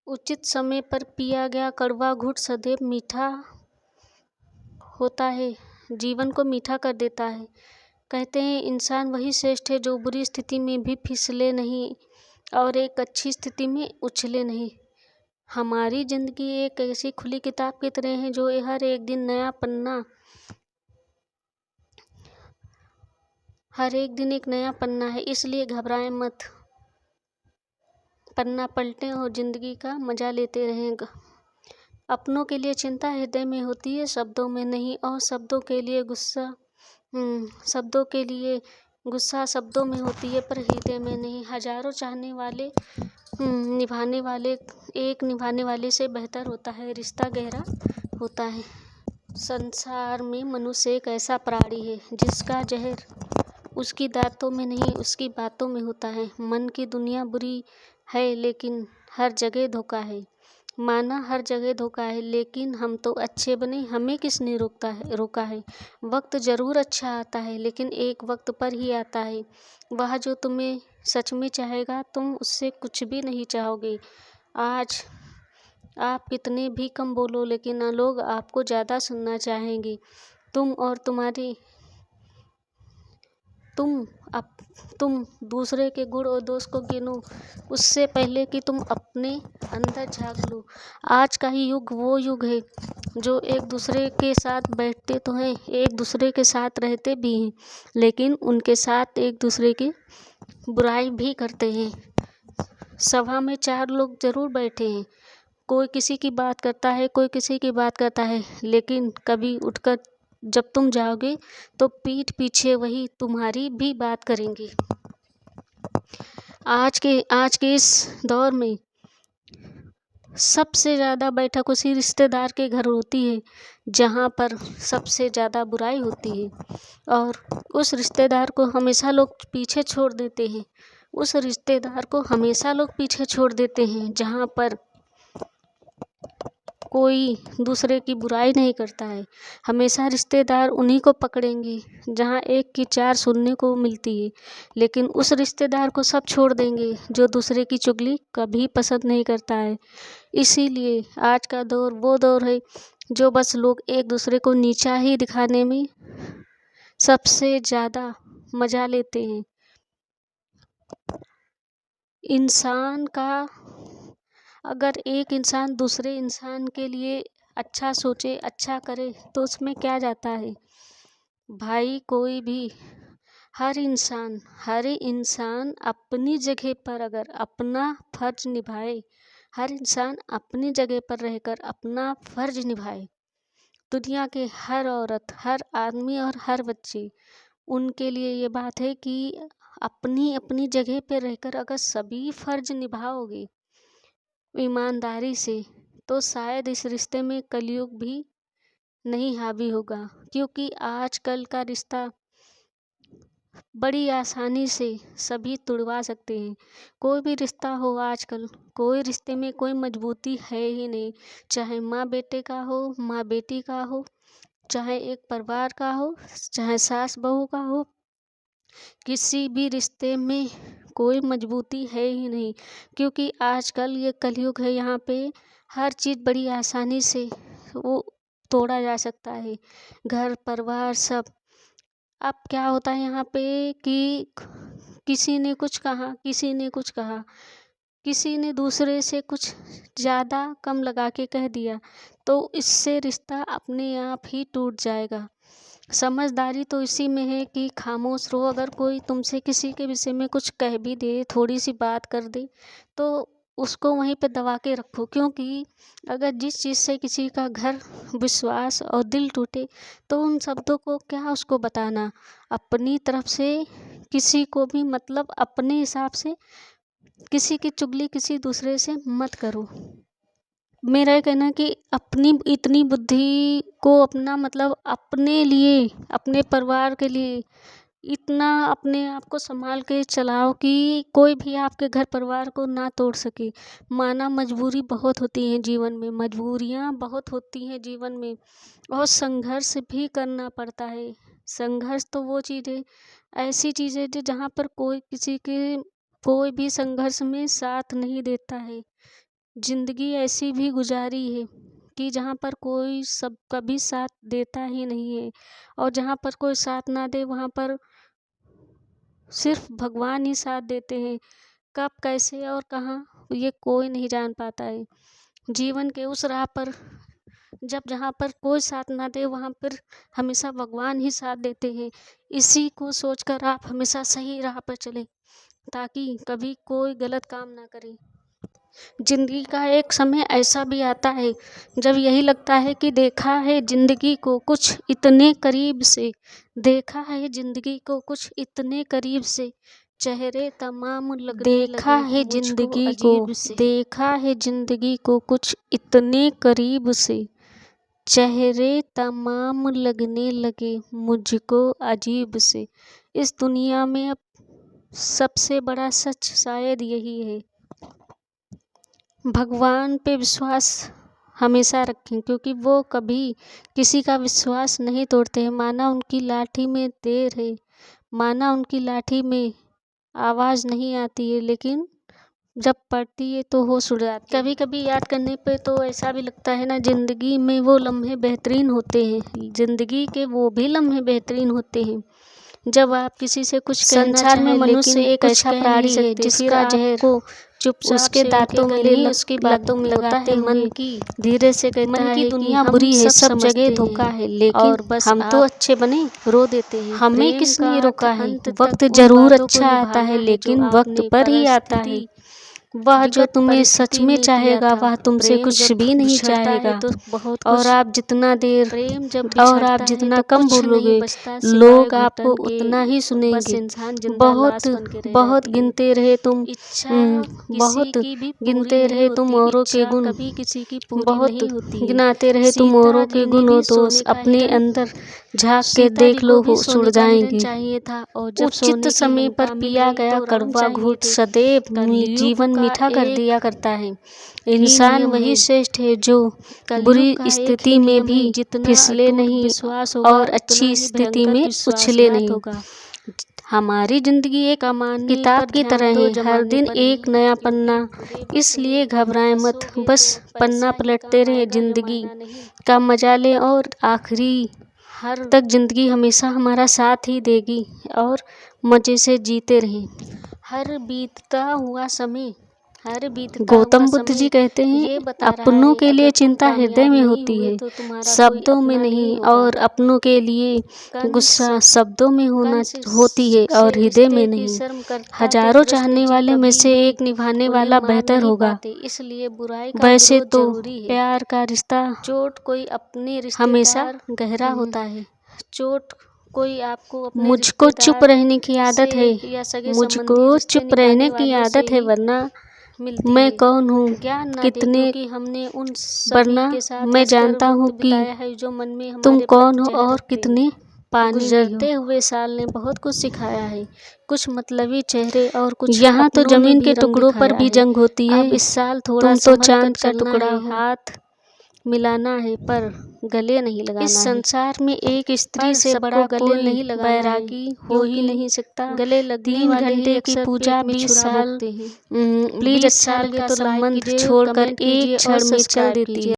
उचित समय पर पिया गया कड़वा घूंट सदैव मीठा होता है, जीवन को मीठा कर देता है। कहते हैं इंसान वही श्रेष्ठ है जो बुरी स्थिति में भी फिसले नहीं और एक अच्छी स्थिति में उछले नहीं। हमारी ज़िंदगी एक ऐसी खुली किताब की तरह है जो हर एक दिन एक नया पन्ना है। इसलिए घबराएं मत, पन्ना पलटें और ज़िंदगी का मज़ा लेते रहें। अपनों के लिए चिंता हृदय में होती है, शब्दों में नहीं, और शब्दों के लिए गुस्सा शब्दों में होती है पर हृदय में नहीं। हजारों चाहने वाले निभाने वाले से बेहतर होता है रिश्ता गहरा होता है। संसार में मनुष्य एक ऐसा प्राणी है जिसका जहर उसकी दांतों में नहीं उसकी बातों में होता है। मन की दुनिया बुरी है लेकिन हर जगह धोखा है। माना हर जगह धोखा है लेकिन हम तो अच्छे बने, हमें किसने रोका है। वक्त ज़रूर अच्छा आता है लेकिन एक वक्त पर ही आता है। वह जो तुम्हें सच में चाहेगा तुम उससे कुछ भी नहीं चाहोगे। आज आप कितने भी कम बोलो लेकिन लोग आपको ज़्यादा सुनना चाहेंगे। तुम दूसरे के गुण और दोष को गिनो उससे पहले कि तुम अपने अंदर झांक लो। आज का ही युग वो युग है जो एक दूसरे के साथ बैठते तो हैं, एक दूसरे के साथ रहते भी हैं, लेकिन उनके साथ एक दूसरे की बुराई भी करते हैं। सभा में 4 लोग जरूर बैठे हैं, कोई किसी की बात करता है, कोई किसी की बात करता है, लेकिन कभी उठकर जब तुम जाओगे तो पीठ पीछे वही तुम्हारी भी बात करेंगे। आज के इस दौर में सबसे ज़्यादा बैठक उसी रिश्तेदार के घर होती है जहाँ पर सबसे ज़्यादा बुराई होती है, और उस रिश्तेदार को हमेशा लोग पीछे छोड़ देते हैं। जहाँ पर कोई दूसरे की बुराई नहीं करता है। हमेशा रिश्तेदार उन्हीं को पकड़ेंगे जहाँ एक की 4 सुनने को मिलती है, लेकिन उस रिश्तेदार को सब छोड़ देंगे जो दूसरे की चुगली कभी पसंद नहीं करता है। इसीलिए आज का दौर वो दौर है जो बस लोग एक दूसरे को नीचा ही दिखाने में सबसे ज़्यादा मज़ा लेते हैं। अगर एक इंसान दूसरे इंसान के लिए अच्छा सोचे, अच्छा करे तो उसमें क्या जाता है भाई। हर इंसान अपनी जगह पर अगर अपना फर्ज निभाए, हर इंसान अपनी जगह पर रहकर अपना फर्ज निभाए, दुनिया के हर औरत, हर आदमी और हर बच्चे, उनके लिए ये बात है कि अपनी अपनी जगह पर रहकर अगर सभी फर्ज निभाओगे ईमानदारी से, तो शायद इस रिश्ते में कलयुग भी नहीं हावी होगा। क्योंकि आजकल का रिश्ता बड़ी आसानी से सभी तुड़वा सकते हैं। कोई भी रिश्ता हो, आजकल कोई रिश्ते में कोई मजबूती है ही नहीं। चाहे माँ बेटे का हो, माँ बेटी का हो, चाहे एक परिवार का हो, चाहे सास बहू का हो, किसी भी रिश्ते में कोई मजबूती है ही नहीं। क्योंकि आजकल ये कलयुग है, यहाँ पे हर चीज़ बड़ी आसानी से वो तोड़ा जा सकता है, घर परिवार सब। अब क्या होता है यहाँ पे कि किसी ने कुछ कहा, किसी ने दूसरे से कुछ ज़्यादा कम लगा के कह दिया, तो इससे रिश्ता अपने आप ही टूट जाएगा। समझदारी तो इसी में है कि खामोश रहो। अगर कोई तुमसे किसी के विषय में कुछ कह भी दे, थोड़ी सी बात कर दे, तो उसको वहीं पे दबा के रखो। क्योंकि अगर जिस चीज़ से किसी का घर, विश्वास और दिल टूटे, तो उन शब्दों को क्या उसको बताना। अपनी तरफ से किसी को भी मतलब अपने हिसाब से किसी की चुगली किसी दूसरे से मत करो। मेरा ये कहना है कि अपनी इतनी बुद्धि को अपना मतलब अपने लिए, अपने परिवार के लिए इतना अपने आप को संभाल के चलाओ कि कोई भी आपके घर परिवार को ना तोड़ सके। माना मजबूरी बहुत होती है जीवन में, मजबूरियाँ बहुत होती हैं जीवन में, और संघर्ष भी करना पड़ता है। संघर्ष तो वो चीज़ है, ऐसी चीज़ है जो जहाँ पर कोई भी संघर्ष में साथ नहीं देता है। जिंदगी ऐसी भी गुजारी है कि जहाँ पर कोई सब कभी साथ देता ही नहीं है, और जहाँ पर कोई साथ ना दे वहाँ पर सिर्फ भगवान ही साथ देते हैं। कब, कैसे और कहाँ, ये कोई नहीं जान पाता है। जीवन के उस राह पर जहाँ पर कोई साथ ना दे वहाँ पर हमेशा भगवान ही साथ देते हैं। इसी को सोचकर आप हमेशा सही राह पर चलें, ताकि कभी कोई गलत काम ना करें। जिंदगी का एक समय ऐसा भी आता है जब यही लगता है कि देखा है जिंदगी को कुछ इतने करीब से, देखा है जिंदगी को कुछ इतने करीब से, चेहरे तमाम लगने देखा लगे है मुझको जिंदगी को, अजीब से। देखा है जिंदगी को कुछ इतने करीब से, चेहरे तमाम लगने लगे मुझको अजीब से। इस दुनिया में अब सबसे बड़ा सच शायद यही है। भगवान पे विश्वास हमेशा रखें, क्योंकि वो कभी किसी का विश्वास नहीं तोड़ते हैं। माना उनकी लाठी में देर है, माना उनकी लाठी में आवाज़ नहीं आती है, लेकिन जब पड़ती है तो होश उड़ जाती है। कभी कभी याद करने पे तो ऐसा भी लगता है ना, ज़िंदगी में वो लम्हे बेहतरीन होते हैं, ज़िंदगी के वो भी लम्हे बेहतरीन होते हैं जब आप किसी से कुछ कहना चाहें, संसार में मनुष्य एक ऐसा प्राणी है जिसका जहर चुपचाप उसके दांतों में नहीं उसकी बातों में होता है। मन की धीरे से कहता मन है की कि दुनिया हम बुरी है, सब समझते जगह हैं, धोखा है, लेकिन और बस हम तो आप अच्छे बने। रो देते हैं। हमें प्रेम किसने का रोका है? अंत तक वक्त उन जरूर बातों को अच्छा आता निभाना है, जो लेकिन वक्त आपने पर ही आता है। परिस्थिति वह जो विकट तुम्हें सच परिस्थिति में में किया चाहेगा था। वह तुमसे प्रेम कुछ जब भी नहीं बिछड़ता है चाहेगा। तो बहुत और कुछ, आप जितना देर प्रेम जब और आप बिछड़ता है जितना तो कम कुछ नहीं बोलोगे, बचता सिवाय लोग आपको घुटन के। उतना ही बस सुनेंगे। इंसान जिंदा लाश बन के रह बहुत जाती है। गिनते रहे तुम इच्छा बहुत किसी की भी पूरी गिनते नहीं रहे तुम होती, औरों के इच्छा गुण, कभी किसी की पूरी बहुत नहीं होती है। गिनाते रहे तुम सीता औरों के जी ने गुण, भी तो सोने का अपने हिरन, अंदर झांक के सीता देख जी लो को भी सुड़ सोने का हिरन जाएंगे। चाहिए था, और जब उचित सोने की समय पर लंका मिल पिया गई गया तो राम कड़वा चाहिए घूंट थे। सदैव कलयुग जीवन का मीठा कर एक दिया करता है। ही इंसान नियम वही है, श्रेष्ठ है जो कलयुग बुरी का एक स्थिति ही में नियम भी है, जितना फिसले अटूट नहीं विश्वास होगा और उतना अच्छी ही स्थिति भयंकर में उछले विश्वासघात नहीं। होगा। हमारी जिंदगी एक कमाने किताब पर की ध्यान तरह दो, है, हर जमाने दिन पर एक नहीं, नया क्योंकि पन्ना। बुरे वक्त इसलिए में घबराएं मत, फंसोगे बस तो पन्ना पैसा ही पलटते काम रहे, आएगा, जिंदगी जमाना नहीं। का मजा लें और आखिरी हर तक जिंदगी हमेशा हमारा साथ ही देगी, और मजे से जीते रहें। हर बीतता हुआ समय, हर बीतता गौतम हुआ बुद्ध जी समय कहते हैं, ये बता रहा अपनों है, के लिए अगर तुम चिंता हृदय कामयाब में नहीं होती हुए है, तो तुम्हारा कोई शब्दों में अपना नहीं नहीं, होगा। और अपनों के लिए कंस गुस्सा शब्दों में होती है से और हृदय रिश्ते में की नहीं। शर्म करता तो हजारों कृष्ण चाहने जी वाले में कभी से भी एक निभाने उन्हें वाला मार बेहतर नहीं होगा। पाते, इसलिए बुराई का वैसे विरोध तो जरूरी है। प्यार का रिश्ता चोट कोई अपने हमेशा रिश्तेदार गहरा होता है। चोट कोई आपको अपने मुझको चुप रिश्तेदार रहने की आदत से है, या सगे संबंधी मुझको रिश्ते चुप रहने निभाने की वालों से आदत है, ही वरना मिलती मैं है। कौन हूँ ज्ञान ना दे, कितने, क्योंकि हमने उन सभी वरना के साथ मैं हंसकर जानता हूँ वक्त कि बिताया है जो मन में तुम हमारे कौन प्रति हो जहर और रखते हैं। कितने पानी में हो। गुजरते हुए साल ने बहुत कुछ सिखाया है, कुछ मतलबी चेहरे और कुछ यहाँ तो अपनों ने जमीन भी के रंग टुकड़ों पर दिखाया भी है। जंग होती है। अब इस साल थोड़ा तुम तो संभल कर चांद का चलना टुकड़ा है, हो। हाथ मिलाना है पर गले नहीं लगाना इस है। संसार में एक स्त्री पर से सबको बड़ा गले कोई नहीं लगाना बैरागी है, हो ही क्योंकि नहीं सकता। गले लगने 3 वाले ही घंटे की अक्सर पूजा, पेट में 20 छुरा साल भोगते हैं। प्लीज 20 अच्छा साल लगे का तो तो लाइक संबंध कीजिए, छोड़कर कमेंट कीजिए एक और क्षण में चल सब्सक्राइब देती कीजिए। है।